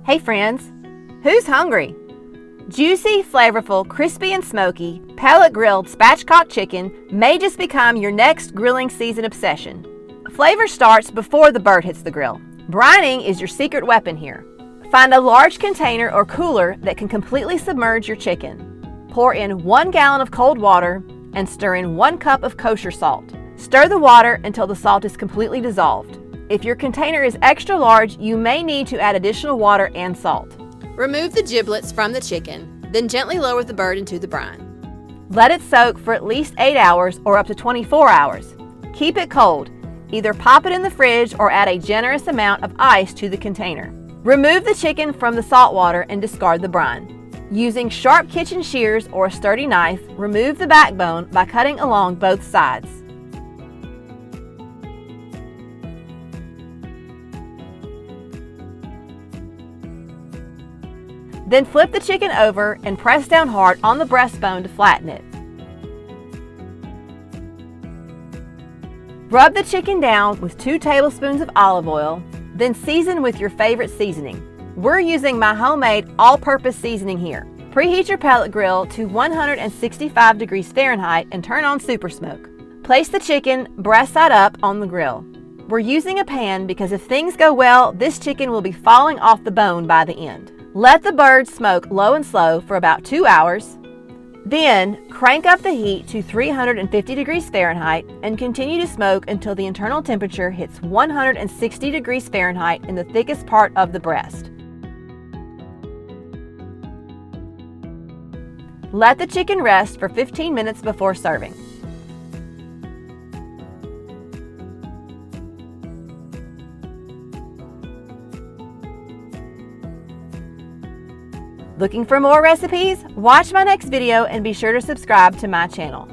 Hey friends, who's hungry? Juicy, flavorful, crispy and smoky, pellet grilled spatchcock chicken may just become your next grilling season obsession. Flavor starts before the bird hits the grill. Brining is your secret weapon here. Find a large container or cooler that can completely submerge your chicken. Pour in 1 gallon of cold water and stir in 1 cup of kosher salt. Stir the water until the salt is completely dissolved. If your container is extra large, you may need to add additional water and salt. Remove the giblets from the chicken, then gently lower the bird into the brine. Let it soak for at least 8 hours or up to 24 hours. Keep it cold. Either pop it in the fridge or add a generous amount of ice to the container. Remove the chicken from the salt water and discard the brine. Using sharp kitchen shears or a sturdy knife, remove the backbone by cutting along both sides. Then flip the chicken over and press down hard on the breastbone to flatten it. Rub the chicken down with 2 tablespoons of olive oil, then season with your favorite seasoning. We're using my homemade all-purpose seasoning here. Preheat your pellet grill to 165 degrees Fahrenheit and turn on super smoke. Place the chicken breast side up on the grill. We're using a pan because if things go well, this chicken will be falling off the bone by the end. Let the bird smoke low and slow for about 2 hours. Then crank up the heat to 350 degrees Fahrenheit and continue to smoke until the internal temperature hits 160 degrees Fahrenheit in the thickest part of the breast. Let the chicken rest for 15 minutes before serving. Looking for more recipes? Watch my next video and be sure to subscribe to my channel.